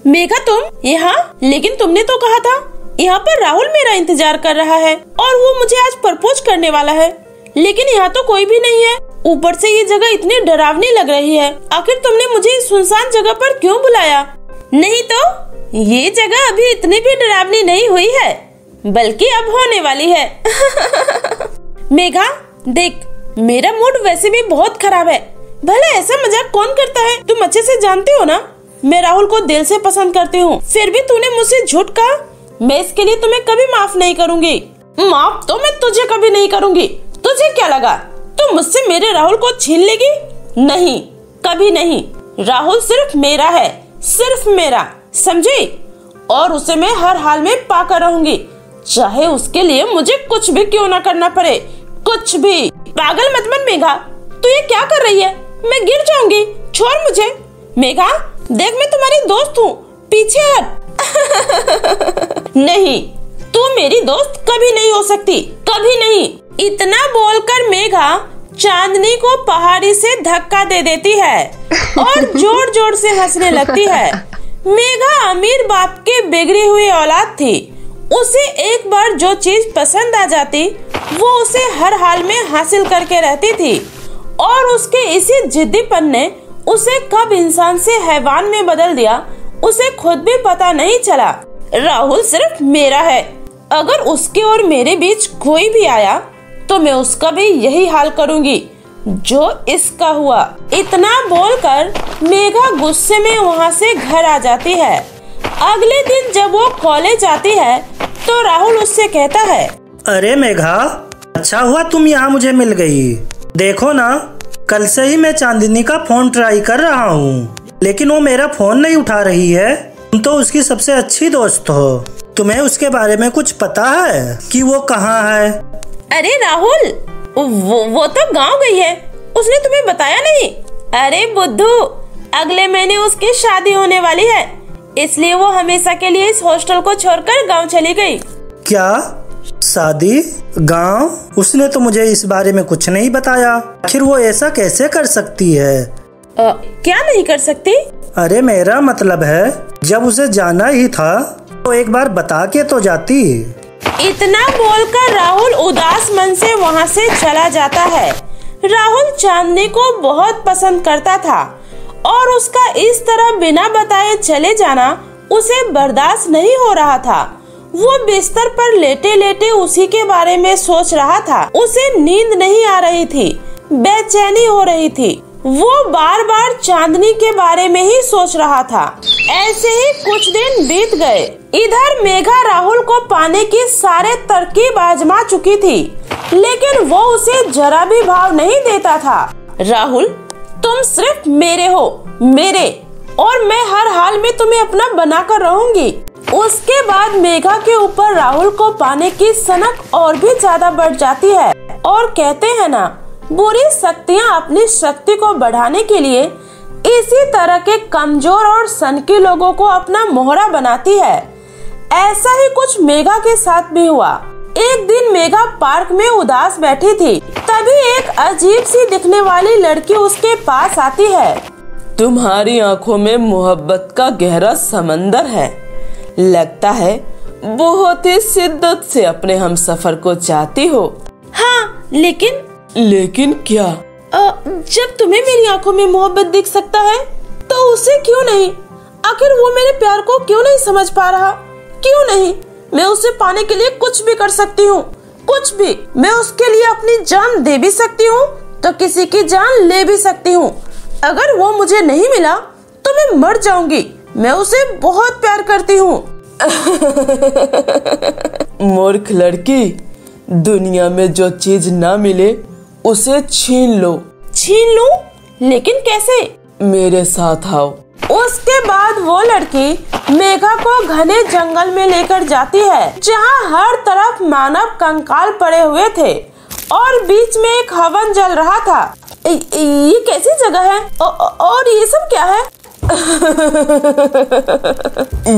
मेघा तुम यहाँ? लेकिन तुमने तो कहा था यहाँ पर राहुल मेरा इंतजार कर रहा है और वो मुझे आज प्रपोज करने वाला है, लेकिन यहाँ तो कोई भी नहीं है। ऊपर से ये जगह इतनी डरावनी लग रही है। आखिर तुमने मुझे इस सुनसान जगह पर क्यों बुलाया? नहीं तो ये जगह अभी इतनी भी डरावनी नहीं हुई है, बल्कि अब होने वाली है। मेघा देख, मेरा मूड वैसे भी बहुत खराब है। भला ऐसा मजाक कौन करता है? तुम अच्छे से जानते हो ना मैं राहुल को दिल से पसंद करती हूँ। फिर भी तूने मुझसे झूठ कहा। मैं इसके लिए तुम्हें कभी माफ नहीं करूँगी। माफ तो मैं तुझे कभी नहीं करूँगी। तुझे क्या लगा तुम मुझसे मेरे राहुल को छीन लेगी? नहीं, कभी नहीं। राहुल सिर्फ मेरा है, सिर्फ मेरा, समझी? और उसे मैं हर हाल में पाकर रहूंगी, चाहे उसके लिए मुझे कुछ भी क्यों ना करना पड़े, कुछ भी। पागल मत बन मेघा, तू ये क्या कर रही है? मैं गिर जाऊंगी, छोड़ मुझे। मेघा देख, मैं तुम्हारी दोस्त हूँ, पीछे हट। नहीं, तू मेरी दोस्त कभी नहीं हो सकती, कभी नहीं। इतना बोलकर मेघा चांदनी को पहाड़ी से धक्का दे देती है और जोर जोर से हंसने लगती है। मेघा अमीर बाप के बिगड़ी हुई औलाद थी। उसे एक बार जो चीज पसंद आ जाती वो उसे हर हाल में हासिल करके रहती थी, और उसके इसी जिद्दीपन ने उसे कब इंसान से हैवान में बदल दिया उसे खुद भी पता नहीं चला। राहुल सिर्फ मेरा है। अगर उसके और मेरे बीच कोई भी आया तो मैं उसका भी यही हाल करूंगी जो इसका हुआ। इतना बोलकर मेघा गुस्से में वहाँ से घर आ जाती है। अगले दिन जब वो कॉलेज आती है तो राहुल उससे कहता है, अरे मेघा, अच्छा हुआ तुम यहाँ मुझे मिल गई। देखो ना, कल से ही मैं चांदनी का फोन ट्राई कर रहा हूँ, लेकिन वो मेरा फोन नहीं उठा रही है। तुम तो उसकी सबसे अच्छी दोस्त हो, तुम्हें उसके बारे में कुछ पता है कि वो कहाँ है? अरे राहुल, वो तो गांव गई है, उसने तुम्हें बताया नहीं? अरे बुद्धू, अगले महीने उसकी शादी होने वाली है, इसलिए वो हमेशा के लिए इस हॉस्टल को छोड़कर गांव चली गई। क्या? शादी? गांव? उसने तो मुझे इस बारे में कुछ नहीं बताया। आखिर वो ऐसा कैसे कर सकती है? क्या नहीं कर सकती? अरे मेरा मतलब है, जब उसे जाना ही था तो एक बार बता के तो जाती। इतना बोलकर राहुल उदास मन से वहाँ से चला जाता है। राहुल चांदनी को बहुत पसंद करता था और उसका इस तरह बिना बताए चले जाना उसे बर्दाश्त नहीं हो रहा था। वो बिस्तर पर लेटे लेटे उसी के बारे में सोच रहा था। उसे नींद नहीं आ रही थी, बेचैनी हो रही थी। वो बार बार चांदनी के बारे में ही सोच रहा था। ऐसे ही कुछ दिन बीत गए। इधर मेघा राहुल को पाने की सारे तरकीब आजमा चुकी थी, लेकिन वो उसे जरा भी भाव नहीं देता था। राहुल, तुम सिर्फ मेरे हो, मेरे, और मैं हर हाल में तुम्हें अपना बनाकर रहूंगी। उसके बाद मेघा के ऊपर राहुल को पाने की सनक और भी ज्यादा बढ़ जाती है, और कहते हैं ना, बुरी शक्तियाँ अपनी शक्ति को बढ़ाने के लिए इसी तरह के कमजोर और सनकी लोगों को अपना मोहरा बनाती है। ऐसा ही कुछ मेघा के साथ भी हुआ। एक दिन मेघा पार्क में उदास बैठी थी, तभी एक अजीब सी दिखने वाली लड़की उसके पास आती है। तुम्हारी आंखों में मोहब्बत का गहरा समंदर है, लगता है बहुत ही शिद्दत से अपने हमसफर को चाहती हो। हाँ, लेकिन क्या? जब तुम्हें मेरी आंखों में मोहब्बत दिख सकता है तो उसे क्यों नहीं? आखिर वो मेरे प्यार को क्यों नहीं समझ पा रहा? क्यों नहीं? मैं उसे पाने के लिए कुछ भी कर सकती हूँ, कुछ भी। मैं उसके लिए अपनी जान दे भी सकती हूँ तो किसी की जान ले भी सकती हूँ। अगर वो मुझे नहीं मिला तो मैं मर जाऊंगी। मैं उसे बहुत प्यार करती हूँ। मूर्ख लड़की, दुनिया में जो चीज ना मिले उसे छीन लो। छीन लूं? लेकिन कैसे? मेरे साथ आओ। उसके बाद वो लड़की मेघा को घने जंगल में लेकर जाती है, जहाँ हर तरफ मानव कंकाल पड़े हुए थे और बीच में एक हवन जल रहा था। ये कैसी जगह है? और ये सब क्या है?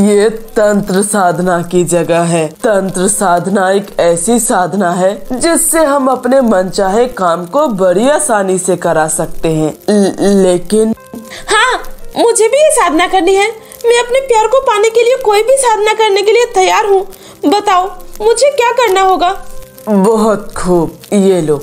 ये तंत्र साधना की जगह है। तंत्र साधना एक ऐसी साधना है जिससे हम अपने मनचाहे काम को बड़ी आसानी से करा सकते हैं। लेकिन हाँ, मुझे भी ये साधना करनी है। मैं अपने प्यार को पाने के लिए कोई भी साधना करने के लिए तैयार हूँ। बताओ मुझे क्या करना होगा। बहुत खूब, ये लो,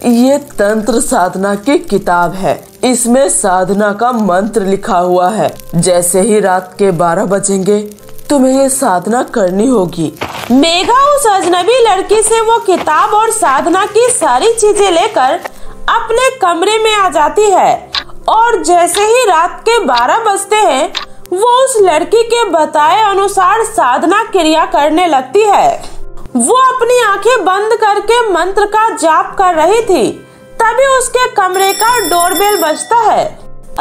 ये तंत्र साधना की किताब है। इसमें साधना का मंत्र लिखा हुआ है। जैसे ही रात के 12 बजेंगे तुम्हें ये साधना करनी होगी। मेघा उस अजनबी लड़की से वो किताब और साधना की सारी चीजें लेकर अपने कमरे में आ जाती है और जैसे ही रात के 12 बजते हैं वो उस लड़की के बताए अनुसार साधना क्रिया करने लगती है। वो अपनी आंखें बंद करके मंत्र का जाप कर रही थी, तभी उसके कमरे का डोरबेल बजता है।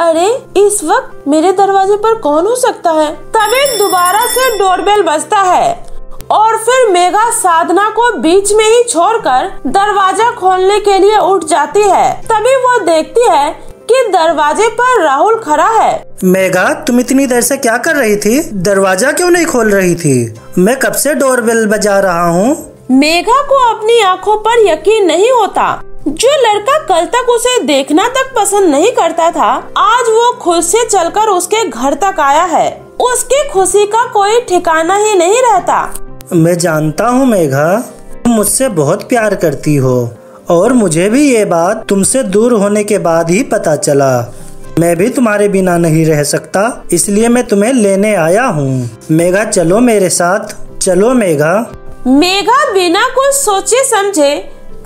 अरे इस वक्त मेरे दरवाजे पर कौन हो सकता है? तभी दोबारा से डोरबेल बजता है और फिर मेघा साधना को बीच में ही छोड़कर दरवाजा खोलने के लिए उठ जाती है। तभी वो देखती है कि दरवाजे पर राहुल खड़ा है। मेघा, तुम इतनी देर से क्या कर रही थी? दरवाजा क्यों नहीं खोल रही थी? मैं कब से डोरबेल बजा रहा हूँ। मेघा को अपनी आंखों पर यकीन नहीं होता। जो लड़का कल तक उसे देखना तक पसंद नहीं करता था, आज वो खुद से चलकर उसके घर तक आया है। उसकी खुशी का कोई ठिकाना ही नहीं रहता। मैं जानता हूँ मेघा, तुम मुझसे बहुत प्यार करती हो और मुझे भी ये बात तुमसे दूर होने के बाद ही पता चला। मैं भी तुम्हारे बिना नहीं रह सकता, इसलिए मैं तुम्हें लेने आया हूँ। मेघा चलो मेरे साथ, चलो मेघा। मेघा बिना कुछ सोचे समझे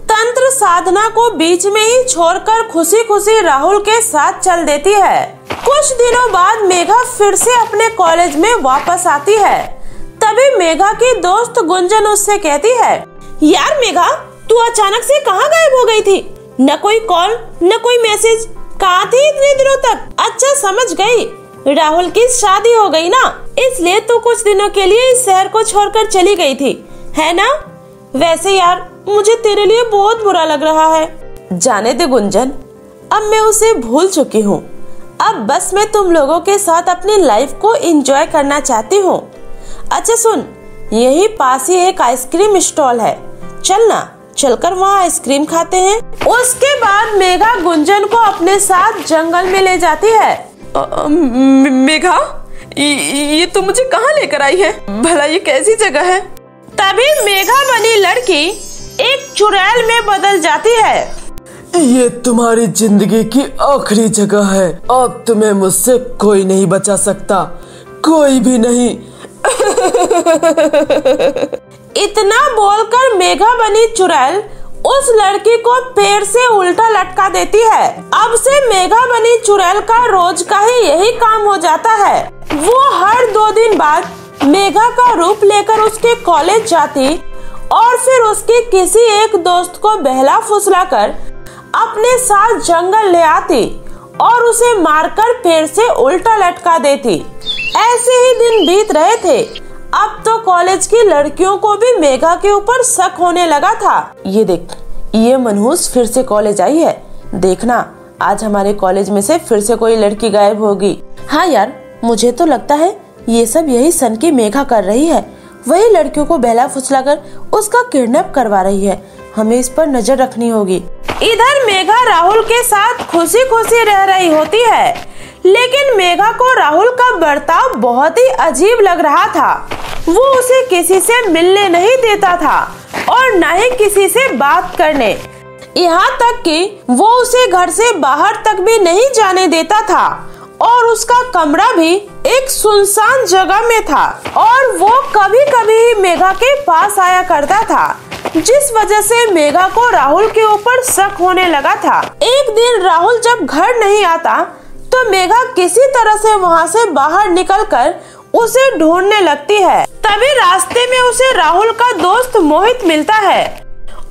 तंत्र साधना को बीच में ही छोड़कर खुशी खुशी राहुल के साथ चल देती है। कुछ दिनों बाद मेघा फिर से अपने कॉलेज में वापस आती है। तभी मेघा की दोस्त गुंजन उससे कहती है, यार मेघा, तू अचानक से कहाँ गायब हो गई थी? न कोई कॉल न कोई मैसेज, कहाँ थी इतने दिनों तक? अच्छा समझ गई, राहुल की शादी हो गई ना, इसलिए तू कुछ दिनों के लिए इस शहर को छोड़कर चली गई थी, है ना? वैसे यार मुझे तेरे लिए बहुत बुरा लग रहा है। जाने दे गुंजन, अब मैं उसे भूल चुकी हूँ। अब बस मैं तुम लोगों के साथ अपनी लाइफ को एंजॉय करना चाहती हूँ। अच्छा सुन, यही पास ही एक आइसक्रीम स्टॉल है, चलना, चलकर वहाँ आइसक्रीम खाते हैं। उसके बाद मेघा गुंजन को अपने साथ जंगल में ले जाती है। मेघा, ये तो मुझे कहाँ लेकर आई है? भला ये कैसी जगह है? तभी मेघा बनी लड़की एक चुड़ैल में बदल जाती है। ये तुम्हारी जिंदगी की आखिरी जगह है। अब तुम्हें मुझसे कोई नहीं बचा सकता, कोई भी नहीं। इतना बोलकर मेघा बनी चुड़ैल उस लड़की को पेड़ से उल्टा लटका देती है। अब से मेघा बनी चुड़ैल का रोज का ही यही काम हो जाता है। वो हर 2 दिन बाद मेघा का रूप लेकर उसके कॉलेज जाती और फिर उसके किसी एक दोस्त को बहला फुसलाकर अपने साथ जंगल ले आती और उसे मारकर पेड़ से उल्टा लटका देती। ऐसे ही दिन बीत रहे थे। अब तो कॉलेज की लड़कियों को भी मेघा के ऊपर शक होने लगा था। ये देख, ये मनहूस फिर से कॉलेज आई है। देखना, आज हमारे कॉलेज में से फिर से कोई लड़की गायब होगी। हाँ यार, मुझे तो लगता है ये सब यही सन की मेघा कर रही है। वही लड़कियों को बहला फुसलाकर उसका किडनैप करवा रही है। हमें इस पर नजर रखनी होगी। इधर मेघा राहुल के साथ खुशी खुशी रह रही होती है, लेकिन मेघा को राहुल का बर्ताव बहुत ही अजीब लग रहा था। वो उसे किसी से मिलने नहीं देता था और न ही किसी से बात करने, यहाँ तक कि वो उसे घर से बाहर तक भी नहीं जाने देता था और उसका कमरा भी एक सुनसान जगह में था और वो कभी कभी ही मेघा के पास आया करता था, जिस वजह से मेघा को राहुल के ऊपर शक होने लगा था। एक दिन राहुल जब घर नहीं आता तो मेघा किसी तरह से वहाँ से बाहर निकलकर उसे ढूंढने लगती है। तभी रास्ते में उसे राहुल का दोस्त मोहित मिलता है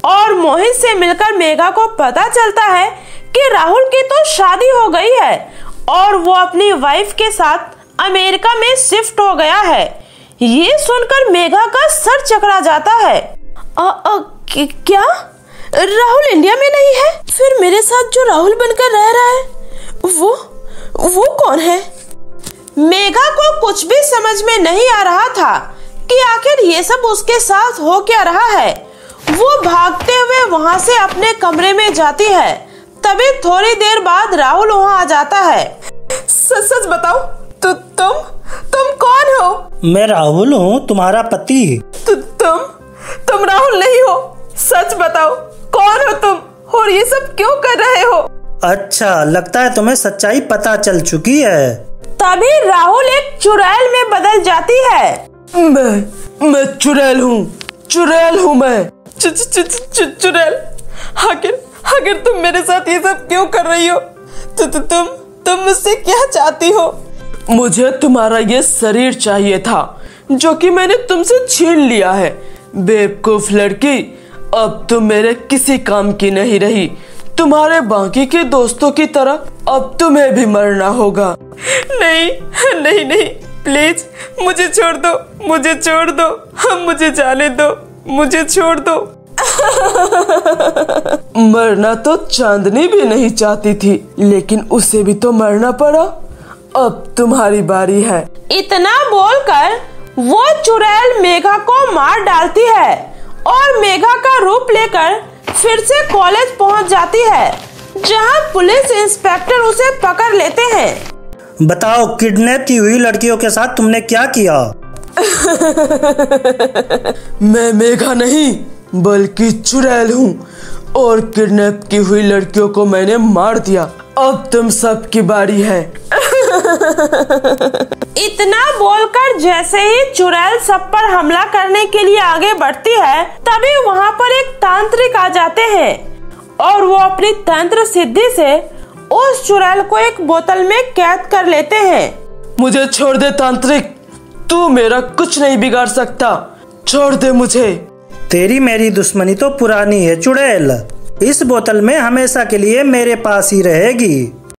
और मोहित से मिलकर मेघा को पता चलता है कि राहुल की तो शादी हो गई है और वो अपनी वाइफ के साथ अमेरिका में शिफ्ट हो गया है। ये सुनकर मेघा का सर चकरा जाता है। क्या राहुल इंडिया में नहीं है? फिर मेरे साथ जो राहुल बनकर रह रहा है वो कौन है? मेघा को कुछ भी समझ में नहीं आ रहा था कि आखिर ये सब उसके साथ हो क्या रहा है। वो भागते हुए वहाँ से अपने कमरे में जाती है। तभी थोड़ी देर बाद राहुल वहाँ आ जाता है। सच बताओ, तुम मैं राहुल हूँ, तुम्हारा पति। तुम राहुल नहीं हो। सच बताओ, कौन हो तुम और ये सब क्यों कर रहे हो? अच्छा, लगता है तुम्हें सच्चाई पता चल चुकी है। तभी राहुल एक चुड़ैल में बदल जाती है। मैं चुड़ैल हूँ मैं। चुड़ैल। आखिर तुम मेरे साथ ये सब क्यों कर रही हो? तुम मुझसे क्या चाहती हो? मुझे तुम्हारा ये शरीर चाहिए था जो कि मैंने तुमसे छीन लिया है। बेवकूफ लड़की, अब तुम मेरे किसी काम की नहीं रही। तुम्हारे बाकी के दोस्तों की तरह अब तुम्हें भी मरना होगा। नहीं, प्लीज मुझे छोड़ दो। मुझे जाने दो, मुझे छोड़ दो। मरना तो चांदनी भी नहीं चाहती थी, लेकिन उसे भी तो मरना पड़ा। अब तुम्हारी बारी है। इतना बोलकर वो चुड़ैल मेघा को मार डालती है और मेघा का रूप लेकर फिर से कॉलेज पहुंच जाती है, जहां पुलिस इंस्पेक्टर उसे पकड़ लेते हैं। बताओ, किडनैप की हुई लड़कियों के साथ तुमने क्या किया? मैं मेघा नहीं बल्कि चुड़ैल हूँ और किडनैप की हुई लड़कियों को मैंने मार दिया। अब तुम सबकी बारी है। इतना बोलकर जैसे ही चुड़ैल सब पर हमला करने के लिए आगे बढ़ती है, तभी वहाँ पर एक तांत्रिक आ जाते हैं और वो अपनी तंत्र सिद्धि से उस चुड़ैल को एक बोतल में कैद कर लेते हैं। मुझे छोड़ दे तांत्रिक, तू मेरा कुछ नहीं बिगाड़ सकता। छोड़ दे मुझे। तेरी मेरी दुश्मनी तो पुरानी है चुड़ैल। इस बोतल में हमेशा के लिए मेरे पास ही रहेगी।